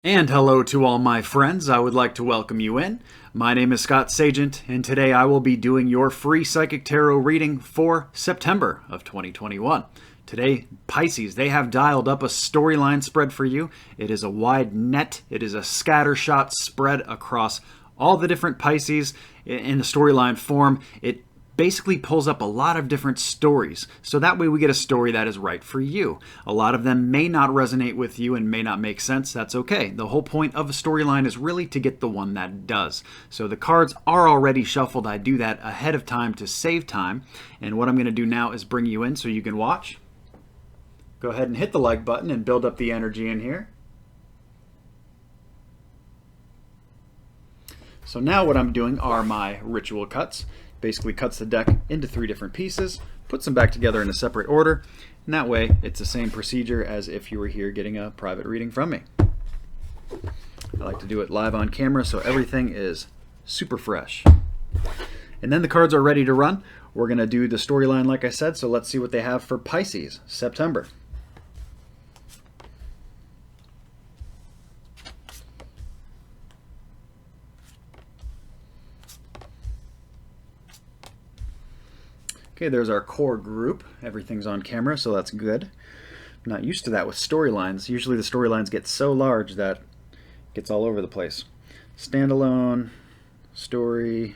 And hello to all my friends. I would like to welcome you in. My name is Scott Sagent, and today I will be doing your free Psychic Tarot reading for September of 2021. Today, Pisces, they have dialed up a storyline spread for you. It is a wide net. It is a scattershot spread across all the different Pisces in the storyline form. It basically pulls up a lot of different stories, so that way we get a story that is right for you. A lot of them may not resonate with you and may not make sense. That's okay. The whole point of a storyline is really to get the one that does. So the cards are already shuffled. I do that ahead of time to save time, and what I'm going to do now is bring you in so you can watch. Go ahead and hit the like button and build up the energy in here. So now what I'm doing are my ritual cuts. Basically cuts the deck into 3 different pieces, puts them back together in a separate order, and that way it's the same procedure as if you were here getting a private reading from me. I like to do it live on camera so everything is super fresh. And then the cards are ready to run. We're going to do the storyline like I said, so let's see what they have for Pisces, September. Okay, there's our core group. Everything's on camera, so that's good. I'm not used to that with storylines. Usually the storylines get so large that it gets all over the place. Standalone, story,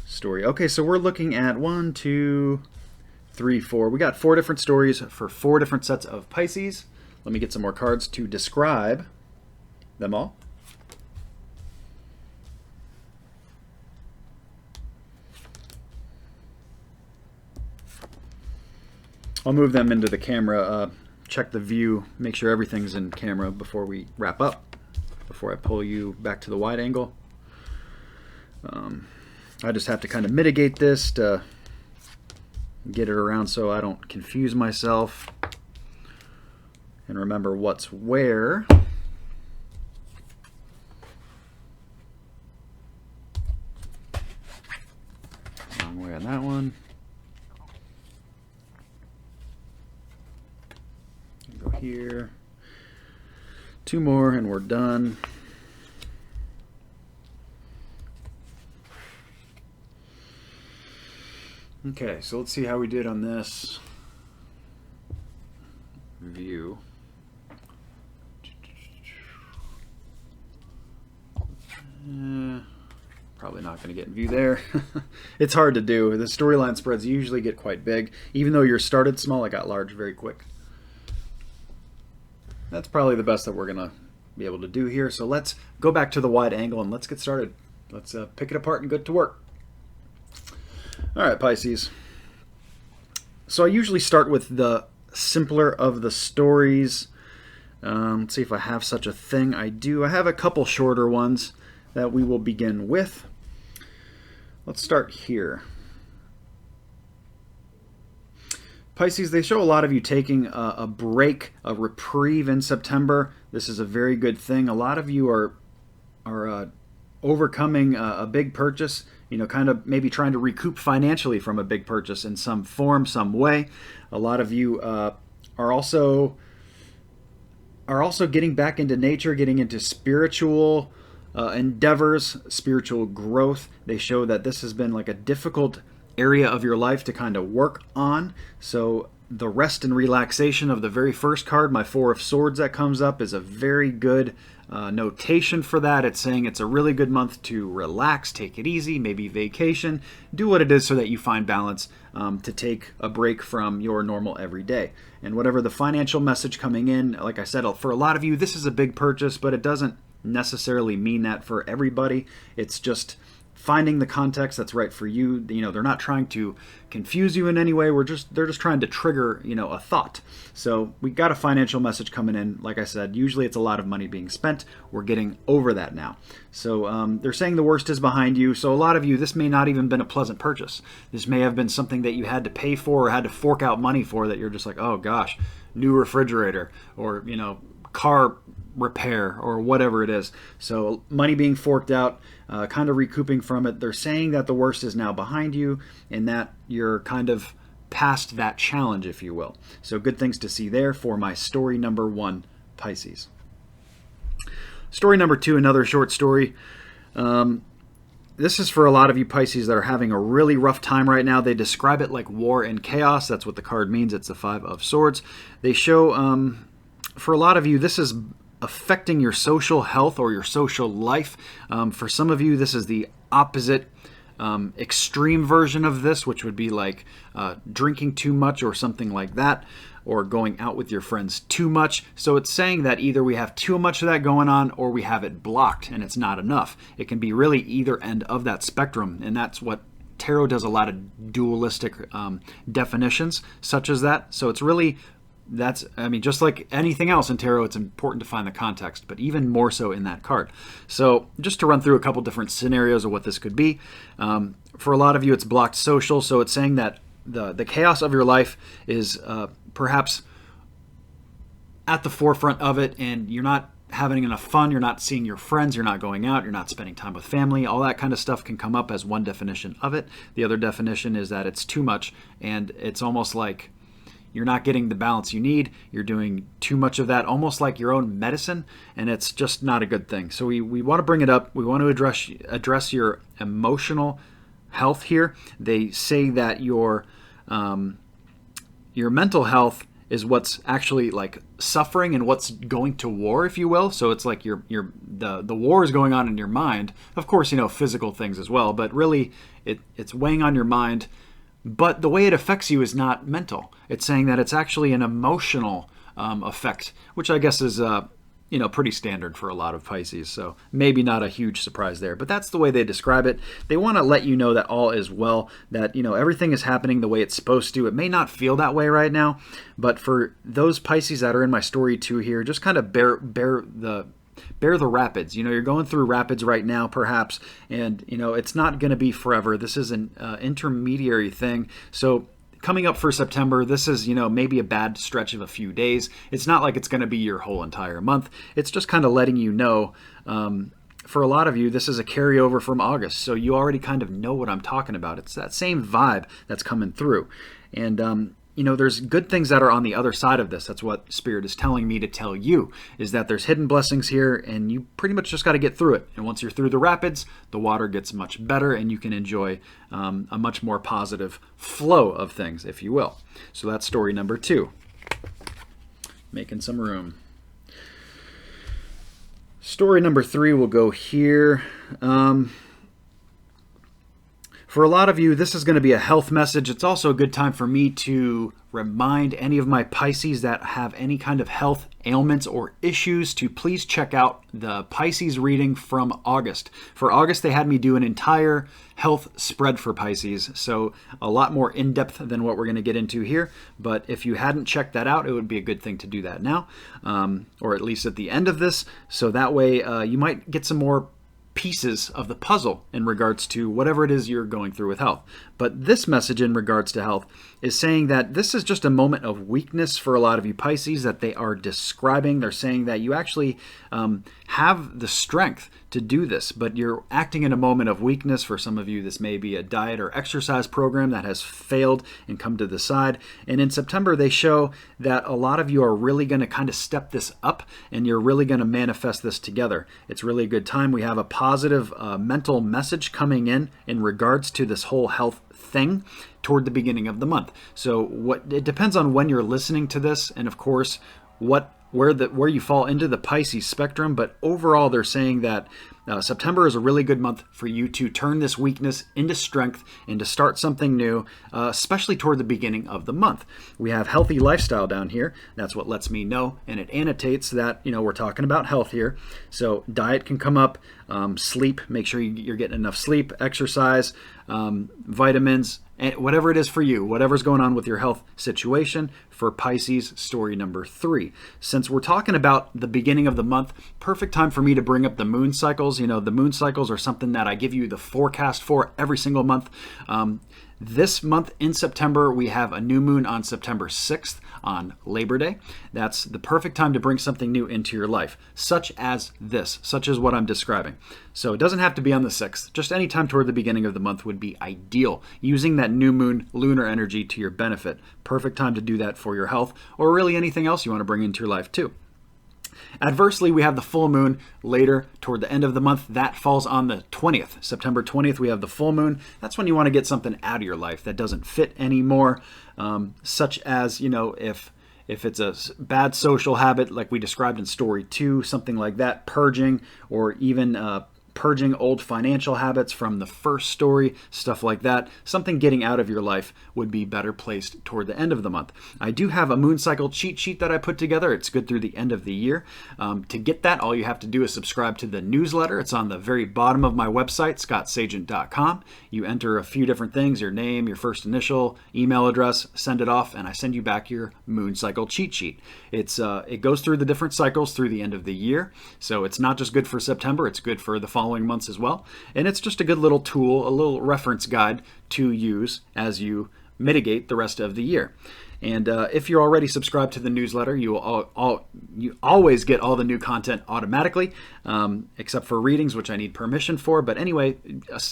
story. Okay, so we're looking at 1, 2, 3, 4. We got 4 different stories for 4 different sets of Pisces. Let me get some more cards to describe them all. I'll move them into the camera, check the view, make sure everything's in camera before we wrap up, before I pull you back to the wide angle. I just have to kind of mitigate this to get it around so I don't confuse myself and remember what's where. Wrong way on that one. Here, 2 more and we're done. Okay, so let's see how we did on this view. Probably not going to get in view there. It's hard to do. The storyline spreads usually get quite big. Even though yours started small, it got large very quick. That's probably the best that we're going to be able to do here. So let's go back to the wide angle and let's get started. Let's pick it apart and get to work. All right, Pisces. So I usually start with the simpler of the stories. Let's see if I have such a thing. I do. I have a couple shorter ones that we will begin with. Let's start here. Pisces, they show a lot of you taking a break, a reprieve in September. This is a very good thing. A lot of you are overcoming a big purchase, kind of maybe trying to recoup financially from a big purchase in some form, some way. A lot of you are also getting back into nature, getting into spiritual endeavors, spiritual growth. They show that this has been like a difficult area of your life to kind of work on. So the rest and relaxation of the very first card, my 4 of Swords that comes up, is a very good notation for that. It's saying it's a really good month to relax, take it easy, maybe vacation, do what it is so that you find balance to take a break from your normal everyday. And whatever the financial message coming in, like I said, for a lot of you, this is a big purchase, but it doesn't necessarily mean that for everybody. It's just finding the context that's right for you. They're not trying to confuse you in any way. They're just trying to trigger, a thought. So we got a financial message coming in. Like I said, usually it's a lot of money being spent. We're getting over that now. So they're saying the worst is behind you. So a lot of you, this may not even been a pleasant purchase. This may have been something that you had to pay for or had to fork out money for that you're just like, oh gosh, new refrigerator or, car repair or whatever it is. So money being forked out, kind of recouping from it. They're saying that the worst is now behind you and that you're kind of past that challenge, if you will. So good things to see there for my story number 1, Pisces. Story number 2, another short story. This is for a lot of you Pisces that are having a really rough time right now. They describe it like war and chaos. That's what the card means. It's the 5 of Swords. They show, for a lot of you, this is affecting your social health or your social life. For some of you, this is the opposite extreme version of this, which would be like drinking too much or something like that, or going out with your friends too much. So it's saying that either we have too much of that going on or we have it blocked and it's not enough. It can be really either end of that spectrum, and that's what tarot does, a lot of dualistic definitions such as that. So it's really, just like anything else in tarot, it's important to find the context, but even more so in that card. So just to run through a couple different scenarios of what this could be. For a lot of you, it's blocked social. So it's saying that the chaos of your life is perhaps at the forefront of it, and you're not having enough fun, you're not seeing your friends, you're not going out, you're not spending time with family. All that kind of stuff can come up as one definition of it. The other definition is that it's too much, and it's almost like you're not getting the balance you need. You're doing too much of that, almost like your own medicine, and it's just not a good thing. So we want to bring it up. We want to address your emotional health here. They say that your mental health is what's actually like suffering and what's going to war, if you will. So it's like the war is going on in your mind. Of course, physical things as well, but really it's weighing on your mind. But the way it affects you is not mental. It's saying that it's actually an emotional effect, which I guess is pretty standard for a lot of Pisces. So maybe not a huge surprise there, but that's the way they describe it. They want to let you know that all is well, that everything is happening the way it's supposed to. It may not feel that way right now, but for those Pisces that are in my story 2 here, just kind of bear the rapids. You're going through rapids right now, perhaps, and it's not going to be forever. This is an intermediary thing. So coming up for September, this is, maybe a bad stretch of a few days. It's not like it's going to be your whole entire month. It's just kind of letting you know. For a lot of you, this is a carryover from August, so you already kind of know what I'm talking about. It's that same vibe that's coming through. And there's good things that are on the other side of this. That's what Spirit is telling me to tell you, is that there's hidden blessings here, and you pretty much just got to get through it. And once you're through the rapids, the water gets much better, and you can enjoy a much more positive flow of things, if you will. So that's story number 2. Making some room. Story number 3 will go here. For a lot of you, this is going to be a health message. It's also a good time for me to remind any of my Pisces that have any kind of health ailments or issues to please check out the Pisces reading from August. For August, they had me do an entire health spread for Pisces, so a lot more in-depth than what we're going to get into here. But if you hadn't checked that out, it would be a good thing to do that now, or at least at the end of this, so that way you might get some more pieces of the puzzle in regards to whatever it is you're going through with health. But this message in regards to health is saying that this is just a moment of weakness for a lot of you Pisces that they are describing. They're saying that you actually have the strength to do this, but you're acting in a moment of weakness. For some of you, this may be a diet or exercise program that has failed and come to the side. And in September, they show that a lot of you are really going to kind of step this up, and you're really going to manifest this together. It's really a good time. We have a positive mental message coming in regards to this whole health thing toward the beginning of the month. So it depends on when you're listening to this, and of course where you fall into the Pisces spectrum, but overall they're saying that September is a really good month for you to turn this weakness into strength and to start something new, especially toward the beginning of the month. We have healthy lifestyle down here. That's what lets me know, and it annotates that we're talking about health here. So diet can come up, sleep, make sure you're getting enough sleep, exercise, vitamins, and whatever it is for you, whatever's going on with your health situation. For Pisces, story number 3. Since we're talking about the beginning of the month, perfect time for me to bring up the moon cycles. The moon cycles are something that I give you the forecast for every single month. This month in September, we have a new moon on September 6th on Labor Day. That's the perfect time to bring something new into your life, such as this, such as what I'm describing. So it doesn't have to be on the 6th. Just any time toward the beginning of the month would be ideal, using that new moon lunar energy to your benefit. Perfect time to do that for your health, or really anything else you want to bring into your life too. Adversely, we have the full moon later toward the end of the month. That falls on the 20th. September 20th, we have the full moon. That's when you want to get something out of your life that doesn't fit anymore, such as, if it's a bad social habit like we described in story 2, something like that, purging, or even purging old financial habits from the first story, stuff like that. Something getting out of your life would be better placed toward the end of the month. I do have a moon cycle cheat sheet that I put together. It's good through the end of the year. To get that, all you have to do is subscribe to the newsletter. It's on the very bottom of my website, scottsagent.com. You enter a few different things, your name, your first initial, email address, send it off, and I send you back your moon cycle cheat sheet. It goes through the different cycles through the end of the year. So it's not just good for September, it's good for the following months as well. And it's just a good little tool, a little reference guide to use as you mitigate the rest of the year. And if you're already subscribed to the newsletter, you always get all the new content automatically, except for readings, which I need permission for. But anyway,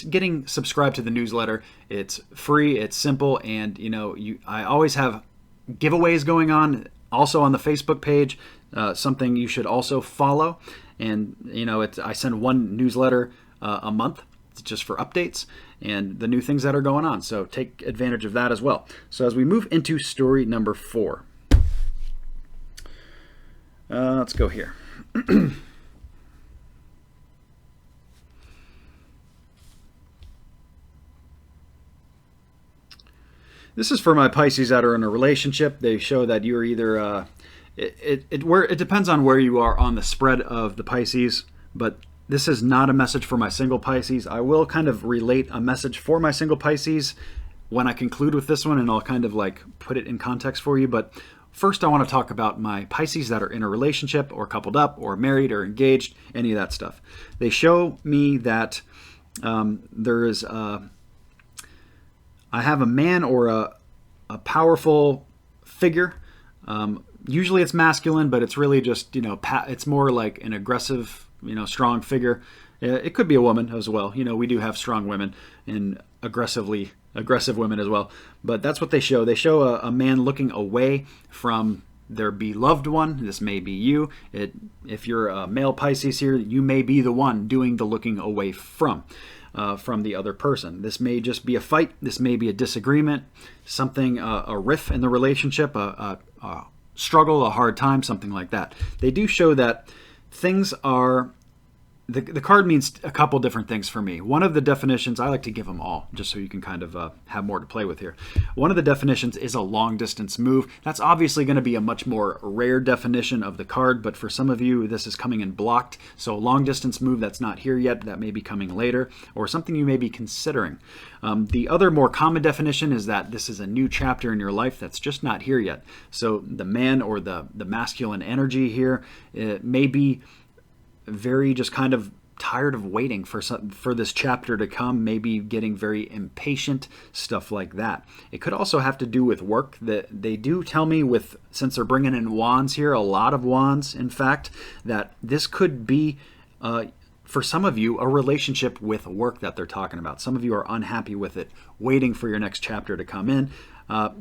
getting subscribed to the newsletter, it's free, it's simple, and I always have giveaways going on, also on the Facebook page, something you should also follow. And I send one newsletter a month just for updates and the new things that are going on. So take advantage of that as well. So as we move into story number 4, let's go here. This is for my Pisces that are in a relationship. They show that you're either it depends on where you are on the spread of the Pisces, but this is not a message for my single Pisces. I will kind of relate a message for my single Pisces when I conclude with this one, and I'll kind of like put it in context for you. But first, I want to talk about my Pisces that are in a relationship or coupled up or married or engaged, any of that stuff. They show me that I have a man or a powerful figure. Usually it's masculine, but it's really just, it's more like an aggressive, strong figure. It could be a woman as well. We do have strong women and aggressive women as well. But that's what they show. They show a man looking away from their beloved one. This may be you. If you're a male Pisces here, you may be the one doing the looking away from the other person. This may just be a fight. This may be a disagreement, something, a riff in the relationship, a struggle, a hard time, something like that. They do show that things are, the card means a couple different things for me. One of the definitions, I like to give them all, just so you can kind of have more to play with here. One of the definitions is a long distance move. That's obviously going to be a much more rare definition of the card, but for some of you, this is coming in blocked. So a long distance move that's not here yet, that may be coming later, or something you may be considering. The other more common definition is that this is a new chapter in your life that's just not here yet. So the man or the masculine energy here, it may be very just kind of tired of waiting for this chapter to come, maybe getting very impatient, stuff like that. It could also have to do with work. That they do tell me, since they're bringing in wands here, a lot of wands, in fact, that this could be, for some of you, a relationship with work that they're talking about. Some of you are unhappy with it, waiting for your next chapter to come in.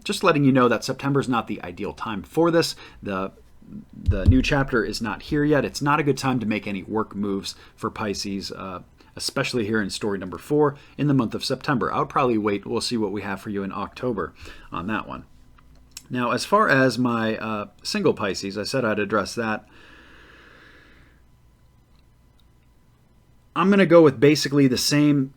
Just letting you know that September is not the ideal time for this. The new chapter is not here yet. It's not a good time to make any work moves for Pisces, especially here in story number 4 in the month of September. I would probably wait. We'll see what we have for you in October on that one. Now, as far as my single Pisces, I said I'd address that. I'm going to go with basically the same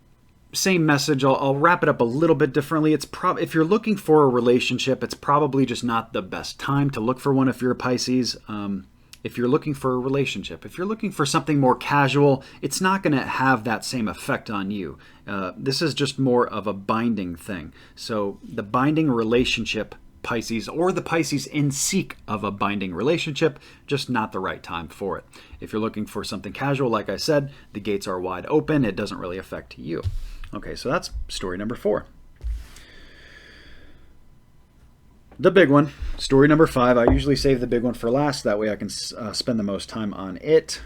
message. I'll wrap it up a little bit differently. If you're looking for a relationship, it's probably just not the best time to look for one if you're a Pisces. If you're looking for a relationship, if you're looking for something more casual, it's not going to have that same effect on you. This is just more of a binding thing. So the binding relationship Pisces, or the Pisces in seek of a binding relationship, just not the right time for it. If you're looking for something casual, like I said, the gates are wide open. It doesn't really affect you. Okay, so that's story number 4. The big one, story number 5. I usually save the big one for last. That way I can spend the most time on it.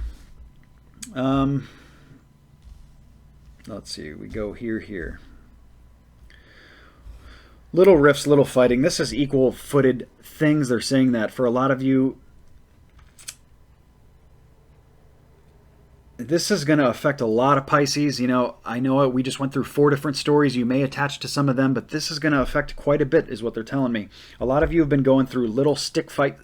Let's see. We go here. Little riffs, little fighting. This is equal-footed things. They're saying that for a lot of you, this is going to affect a lot of Pisces. I know we just went through 4 different stories. You may attach to some of them, but this is going to affect quite a bit, is what they're telling me. A lot of you have been going through little stick fight,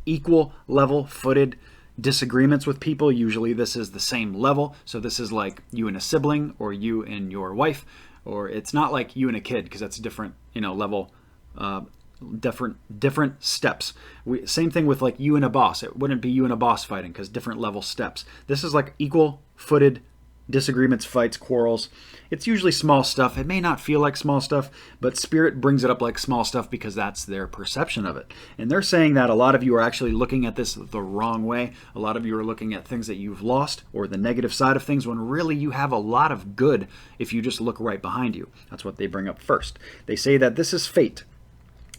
equal level footed disagreements with people. Usually this is the same level. So this is like you and a sibling, or you and your wife, or it's not like you and a kid, because that's different, level, different steps. Same thing with like you and a boss. It wouldn't be you and a boss fighting, because different level steps. This is like equal footed disagreements, fights, quarrels. It's usually small stuff. It may not feel like small stuff, but Spirit brings it up like small stuff because that's their perception of it. And they're saying that a lot of you are actually looking at this the wrong way. A lot of you are looking at things that you've lost, or the negative side of things, when really you have a lot of good if you just look right behind you. That's what they bring up first. They say that this is fate.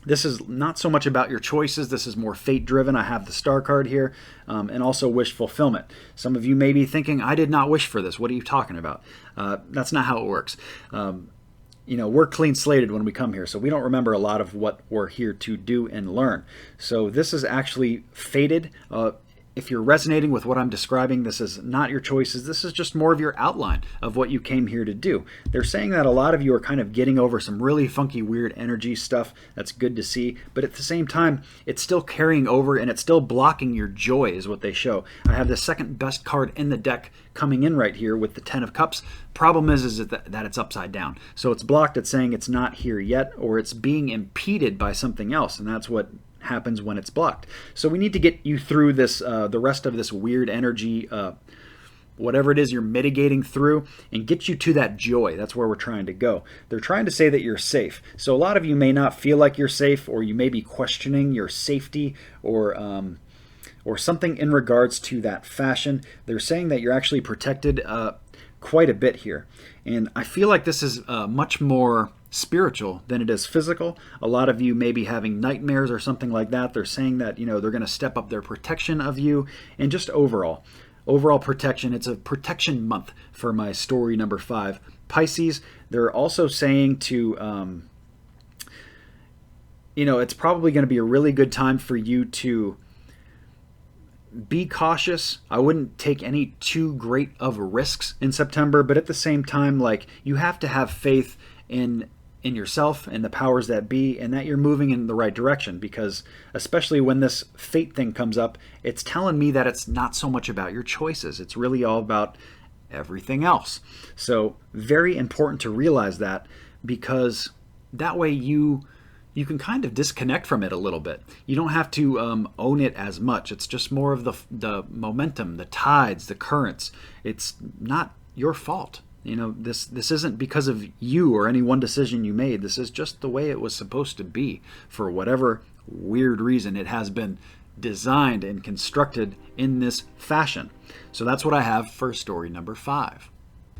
This is not so much about your choices. This is more fate-driven. I have the star card here, and also wish fulfillment. Some of you may be thinking, I did not wish for this. What are you talking about? That's not how it works. We're clean-slated when we come here, so we don't remember a lot of what we're here to do and learn. So this is actually fated. If you're resonating with what I'm describing, this is not your choices. This is just more of your outline of what you came here to do. They're saying that a lot of you are kind of getting over some really funky, weird energy stuff. That's good to see. But at the same time, it's still carrying over, and it's still blocking your joy, is what they show. I have the second best card in the deck coming in right here with the 10 of Cups. Problem is that it's upside down. So it's blocked. It's saying it's not here yet, or it's being impeded by something else. And that's what happens when it's blocked. So we need to get you through this, the rest of this weird energy, whatever it is you're mitigating through, and get you to that joy. That's where we're trying to go. They're trying to say that you're safe. So a lot of you may not feel like you're safe, or you may be questioning your safety, or something in regards to that fashion. They're saying that you're actually protected quite a bit here. And I feel like this is much more spiritual than it is physical. A lot of you may be having nightmares or something like that. They're saying that, they're going to step up their protection of you, and just overall protection. It's a protection month for my story number 5. Pisces, they're also saying to, it's probably going to be a really good time for you to be cautious. I wouldn't take any too great of risks in September, but at the same time, like, you have to have faith in yourself and the powers that be, and that you're moving in the right direction, because especially when this fate thing comes up, it's telling me that it's not so much about your choices. It's really all about everything else. So very important to realize that, because that way you can kind of disconnect from it a little bit. You don't have to own it as much. It's just more of the momentum, the tides, the currents. It's not your fault. This isn't because of you or any one decision you made. This is just the way it was supposed to be. For whatever weird reason, it has been designed and constructed in this fashion. So that's what I have for story number 5.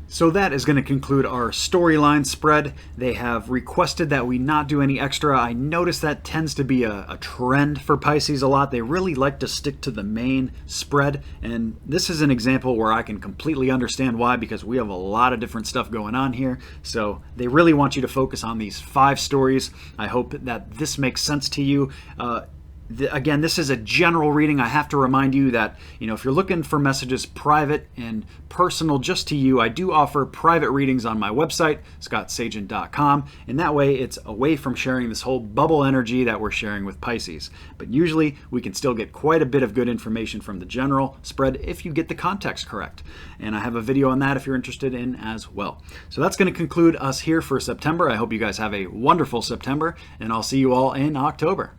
So that is going to conclude our storyline spread. They have requested that we not do any extra. I notice that tends to be a trend for Pisces a lot. They really like to stick to the main spread, and this is an example where I can completely understand why, because we have a lot of different stuff going on here. So they really want you to focus on these 5 stories. I hope that this makes sense to you. Again, this is a general reading. I have to remind you that, if you're looking for messages private and personal just to you, I do offer private readings on my website, scottsagent.com, and that way it's away from sharing this whole bubble energy that we're sharing with Pisces. But usually we can still get quite a bit of good information from the general spread if you get the context correct. And I have a video on that if you're interested in as well. So that's going to conclude us here for September. I hope you guys have a wonderful September, and I'll see you all in October.